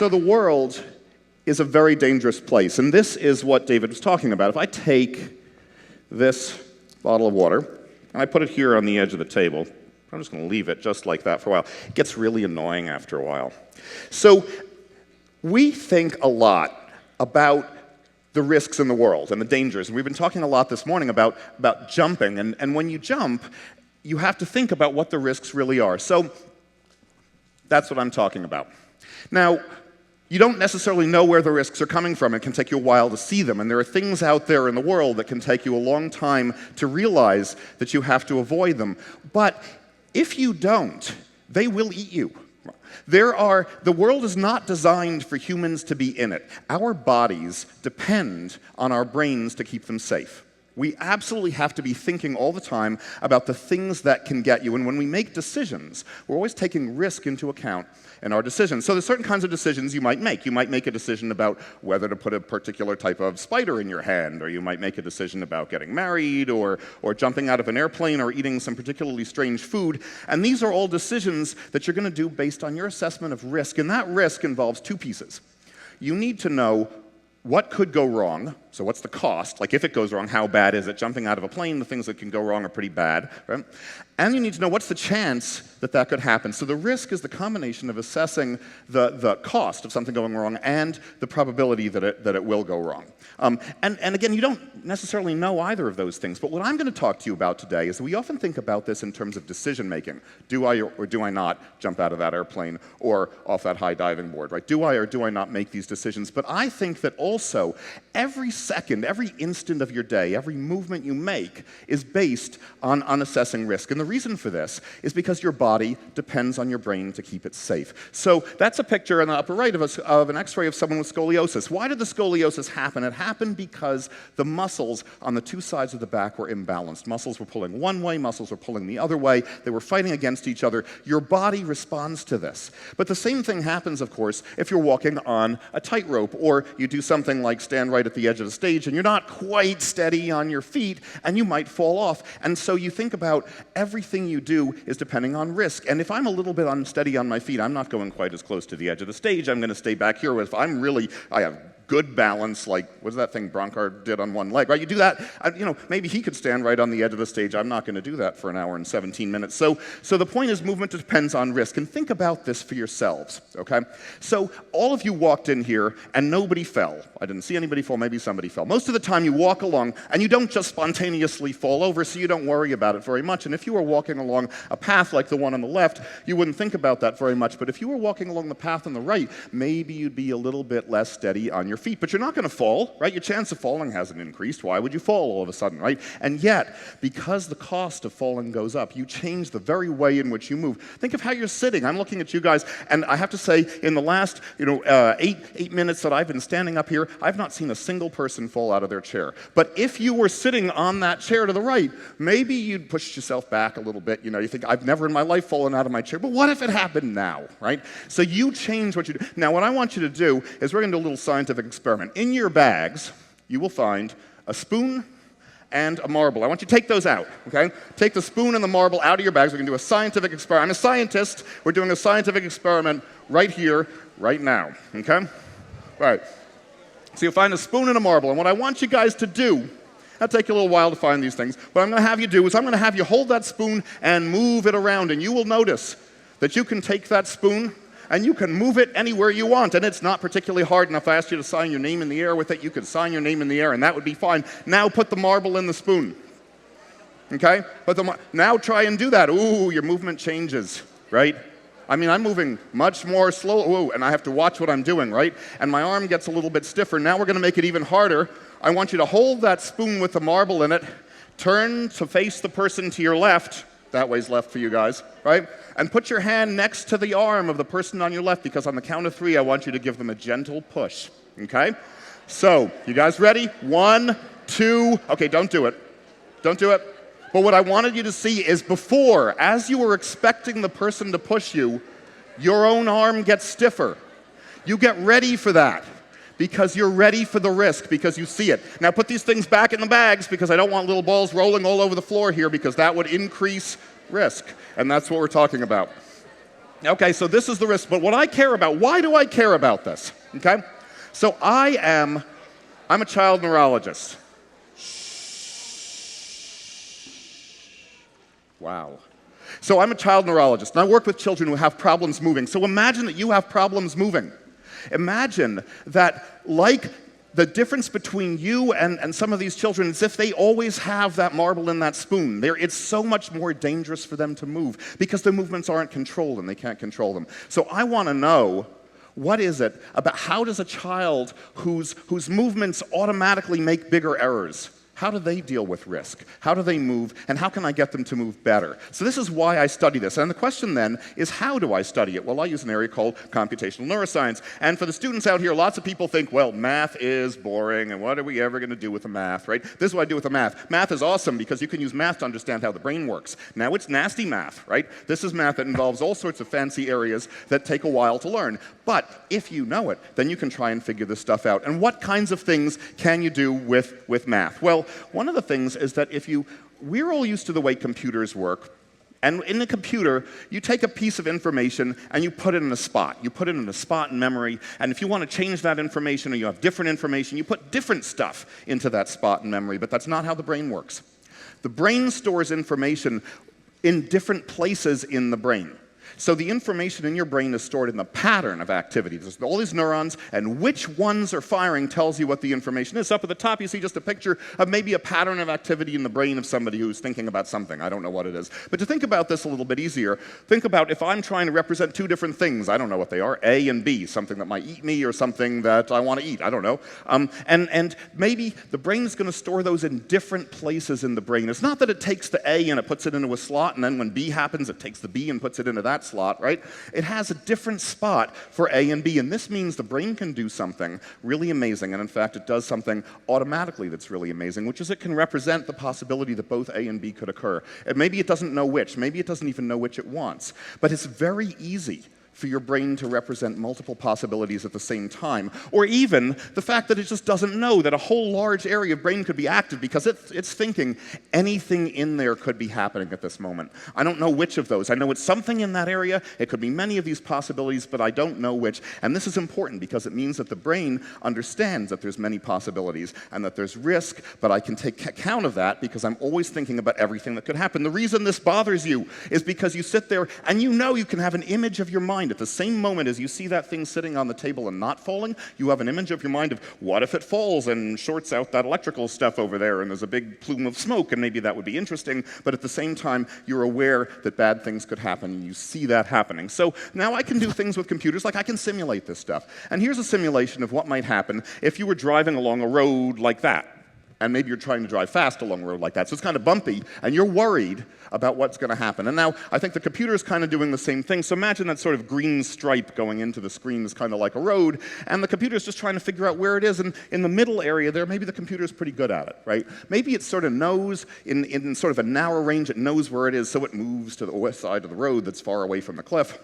So the world is a very dangerous place, and this is what David was talking about. If I take this bottle of water, and I put it here on the edge of the table, I'm just going to leave it just like that for a while. It gets really annoying after a while. So we think a lot about the risks in the world and the dangers, and we've been talking a lot this morning about jumping, and when you jump, you have to think about what the risks really are. So that's what I'm talking about. Now, you don't necessarily know where the risks are coming from. It can take you a while to see them, and there are things out there in the world that can take you a long time to realize that you have to avoid them. But if you don't, they will eat you. The world is not designed for humans to be in it. Our bodies depend on our brains to keep them safe. We absolutely have to be thinking all the time about the things that can get you. And when we make decisions, we're always taking risk into account in our decisions. So there's certain kinds of decisions you might make. You might make a decision about whether to put a particular type of spider in your hand, or you might make a decision about getting married, or jumping out of an airplane, or eating some particularly strange food. And these are all decisions that you're going to do based on your assessment of risk. And that risk involves two pieces. You need to know what could go wrong, so what's the cost? Like if it goes wrong, how bad is it? Jumping out of a plane, the things that can go wrong are pretty bad, right? And you need to know what's the chance that that could happen. So the risk is the combination of assessing the cost of something going wrong and the probability that it will go wrong. And again, you don't necessarily know either of those things, but what I'm going to talk to you about today is that we often think about this in terms of decision making. Do I or do I not jump out of that airplane or off that high diving board, right? Do I or do I not make these decisions? But I think that also every second, every instant of your day, every movement you make is based on assessing risk. And the reason for this is because your body depends on your brain to keep it safe. So that's a picture in the upper right of an x-ray of someone with scoliosis. Why did the scoliosis happen? It happened because the muscles on the two sides of the back were imbalanced. Muscles were pulling one way, muscles were pulling the other way. They were fighting against each other. Your body responds to this. But the same thing happens, of course, if you're walking on a tightrope, or you do something like stand right at the edge of the stage and you're not quite steady on your feet, and you might fall off. And so you think about everything you do is depending on risk. And if I'm a little bit unsteady on my feet, I'm not going quite as close to the edge of the stage. I'm going to stay back here. If I have good balance, like, what's that thing Bronkard did on one leg, right? You do that, maybe he could stand right on the edge of the stage. I'm not going to do that for an hour and 17 minutes. So the point is, movement depends on risk. And think about this for yourselves, okay? So all of you walked in here, and nobody fell. I didn't see anybody fall. Maybe somebody fell. Most of the time, you walk along, and you don't just spontaneously fall over, so you don't worry about it very much. And if you were walking along a path like the one on the left, you wouldn't think about that very much. But if you were walking along the path on the right, maybe you'd be a little bit less steady on your feet. But you're not going to fall, right? Your chance of falling hasn't increased. Why would you fall all of a sudden, right? And yet, because the cost of falling goes up, you change the very way in which you move. Think of how you're sitting. I'm looking at you guys, and I have to say, in the last 8 minutes that I've been standing up here, I've not seen a single person fall out of their chair. But if you were sitting on that chair to the right, maybe you'd push yourself back a little bit. You think, I've never in my life fallen out of my chair, but what if it happened now, right? So you change what you do. Now, what I want you to do is we're going to do a little scientific experiment. In your bags, you will find a spoon and a marble. I want you to take those out, okay? Take the spoon and the marble out of your bags. We're going to do a scientific experiment. I'm a scientist. We're doing a scientific experiment right here, right now, okay? All right. So you'll find a spoon and a marble. And what I want you guys to do, it'll take you a little while to find these things. What I'm going to have you do is I'm going to have you hold that spoon and move it around. And you will notice that you can take that spoon and you can move it anywhere you want, and it's not particularly hard. And if I asked you to sign your name in the air with it, you could sign your name in the air, and that would be fine. Now put the marble in the spoon, okay? Now try and do that. Ooh, your movement changes, right? I'm moving much more slow, ooh, and I have to watch what I'm doing, right? And my arm gets a little bit stiffer. Now we're going to make it even harder. I want you to hold that spoon with the marble in it, turn to face the person to your left. That way's left for you guys, right? And put your hand next to the arm of the person on your left, because on the count of 3, I want you to give them a gentle push, okay? So, you guys ready? 1, 2, okay, don't do it. Don't do it. But what I wanted you to see is before, as you were expecting the person to push you, your own arm gets stiffer. You get ready for that, because you're ready for the risk, because you see it. Now put these things back in the bags, because I don't want little balls rolling all over the floor here, because that would increase risk. And that's what we're talking about. Okay, so this is the risk, but what I care about, why do I care about this? Okay? So I'm a child neurologist. Wow. So I'm a child neurologist, and I work with children who have problems moving. So imagine that you have problems moving. Imagine that, like, the difference between you and some of these children is if they always have that marble in that spoon. It's so much more dangerous for them to move because their movements aren't controlled and they can't control them. So I want to know, what is it about how does a child whose movements automatically make bigger errors, how do they deal with risk? How do they move? And how can I get them to move better? So this is why I study this. And the question then is, how do I study it? Well, I use an area called Computational Neuroscience. And for the students out here, lots of people think, well, math is boring, and what are we ever going to do with the math, right? This is what I do with the math. Math is awesome because you can use math to understand how the brain works. Now it's nasty math, right? This is math that involves all sorts of fancy areas that take a while to learn. But if you know it, then you can try and figure this stuff out. And what kinds of things can you do with math? Well, one of the things is that we're all used to the way computers work. And in the computer, you take a piece of information and you put it in a spot. You put it in a spot in memory, and if you want to change that information or you have different information, you put different stuff into that spot in memory, but that's not how the brain works. The brain stores information in different places in the brain. So the information in your brain is stored in the pattern of activity. There's all these neurons, and which ones are firing tells you what the information is. Up at the top, you see just a picture of maybe a pattern of activity in the brain of somebody who's thinking about something. I don't know what it is. But to think about this a little bit easier, think about if I'm trying to represent two different things. I don't know what they are, A and B, something that might eat me or something that I want to eat. I don't know. And maybe the brain is going to store those in different places in the brain. It's not that it takes the A and it puts it into a slot, and then when B happens, it takes the B and puts it into that slot, right? It has a different spot for A and B, and this means the brain can do something really amazing, and in fact, it does something automatically that's really amazing, which is it can represent the possibility that both A and B could occur. And maybe it doesn't know which, maybe it doesn't even know which it wants, but it's very easy for your brain to represent multiple possibilities at the same time, or even the fact that it just doesn't know that a whole large area of brain could be active because it's thinking anything in there could be happening at this moment. I don't know which of those. I know it's something in that area. It could be many of these possibilities, but I don't know which. And this is important because it means that the brain understands that there's many possibilities and that there's risk, but I can take account of that because I'm always thinking about everything that could happen. The reason this bothers you is because you sit there and you know you can have an image of your mind. At the same moment as you see that thing sitting on the table and not falling, you have an image of your mind of, what if it falls and shorts out that electrical stuff over there and there's a big plume of smoke, and maybe that would be interesting, but at the same time, you're aware that bad things could happen and you see that happening. So now I can do things with computers, like I can simulate this stuff. And here's a simulation of what might happen if you were driving along a road like that. And maybe you're trying to drive fast along a road like that. So it's kind of bumpy, and you're worried about what's going to happen. And now I think the computer is kind of doing the same thing. So imagine that sort of green stripe going into the screen is kind of like a road, and the computer is just trying to figure out where it is. And in the middle area there, maybe the computer is pretty good at it, right? Maybe it sort of knows, in sort of a narrow range, it knows where it is, so it moves to the west side of the road that's far away from the cliff.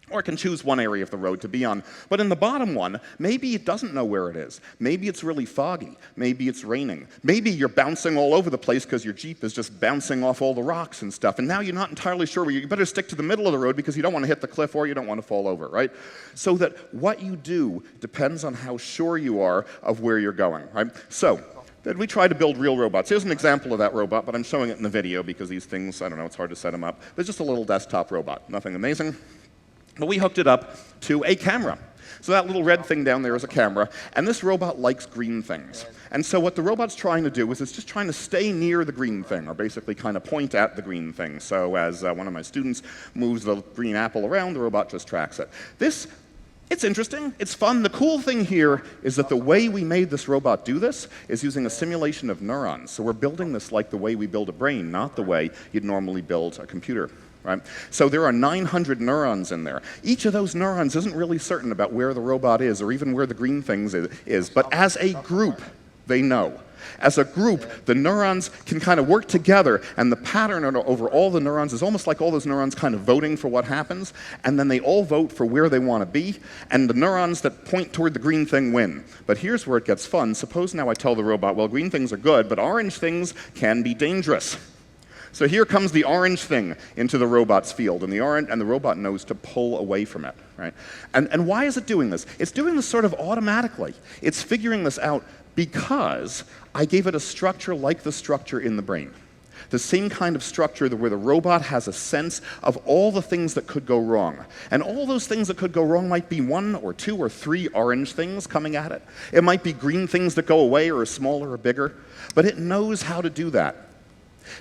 Or it can choose one area of the road to be on. But in the bottom one, maybe it doesn't know where it is. Maybe it's really foggy. Maybe it's raining. Maybe you're bouncing all over the place because your Jeep is just bouncing off all the rocks and stuff. And now you're not entirely sure where you better stick to the middle of the road because you don't want to hit the cliff or you don't want to fall over, right? So that what you do depends on how sure you are of where you're going, right? So then we try to build real robots. Here's an example of that robot, but I'm showing it in the video because these things, I don't know, it's hard to set them up. But it's just a little desktop robot. Nothing amazing. But we hooked it up to a camera. So that little red thing down there is a camera, and this robot likes green things. And so what the robot's trying to do is it's just trying to stay near the green thing, or basically kind of point at the green thing. So as one of my students moves the green apple around, the robot just tracks it. It's interesting, it's fun. The cool thing here is that the way we made this robot do this is using a simulation of neurons. So we're building this like the way we build a brain, not the way you'd normally build a computer. Right? So there are 900 neurons in there. Each of those neurons isn't really certain about where the robot is or even where the green thing is, but as a group, they know. As a group, the neurons can kind of work together, and the pattern over all the neurons is almost like all those neurons kind of voting for what happens, and then they all vote for where they want to be, and the neurons that point toward the green thing win. But here's where it gets fun. Suppose now I tell the robot, well, green things are good, but orange things can be dangerous. So here comes the orange thing into the robot's field, and the robot knows to pull away from it, right? And why is it doing this? It's doing this sort of automatically. It's figuring this out because I gave it a structure like the structure in the brain. The same kind of structure where the robot has a sense of all the things that could go wrong. And all those things that could go wrong might be 1 or 2 or 3 orange things coming at it. It might be green things that go away or are smaller or bigger. But it knows how to do that.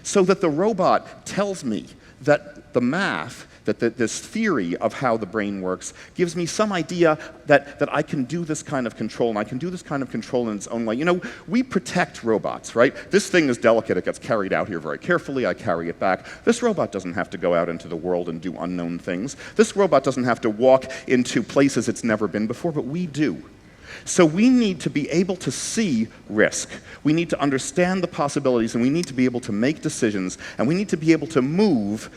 So that the robot tells me that the math, that this theory of how the brain works, gives me some idea that I can do this kind of control, and I can do this kind of control in its own way. You know, we protect robots, right? This thing is delicate. It gets carried out here very carefully. I carry it back. This robot doesn't have to go out into the world and do unknown things. This robot doesn't have to walk into places it's never been before, but we do. So we need to be able to see risk. We need to understand the possibilities, and we need to be able to make decisions, and we need to be able to move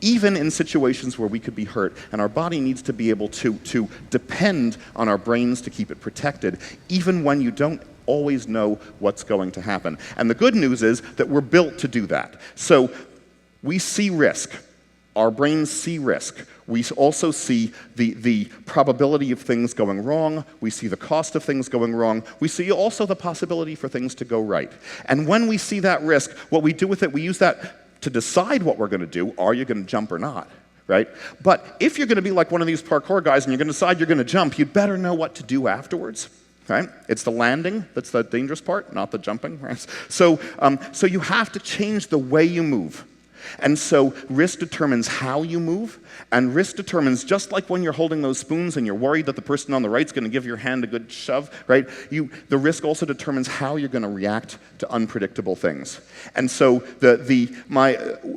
even in situations where we could be hurt. And our body needs to be able to depend on our brains to keep it protected, even when you don't always know what's going to happen. And the good news is that we're built to do that. So we see risk. Our brains see risk. We also see the probability of things going wrong. We see the cost of things going wrong. We see also the possibility for things to go right. And when we see that risk, what we do with it, we use that to decide what we're going to do. Are you going to jump or not? Right? But if you're going to be like one of these parkour guys and you're going to decide you're going to jump, you'd better know what to do afterwards. Right? It's the landing that's the dangerous part, not the jumping. Right? So you have to change the way you move. And so risk determines how you move, and risk determines, just like when you're holding those spoons and you're worried that the person on the right's going to give your hand a good shove, right? The risk also determines how you're going to react to unpredictable things. And so the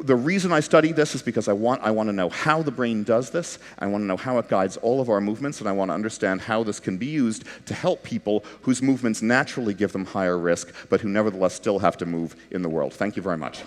reason I study this is because I want to know how the brain does this. I want to know how it guides all of our movements, and I want to understand how this can be used to help people whose movements naturally give them higher risk, but who nevertheless still have to move in the world. Thank you very much.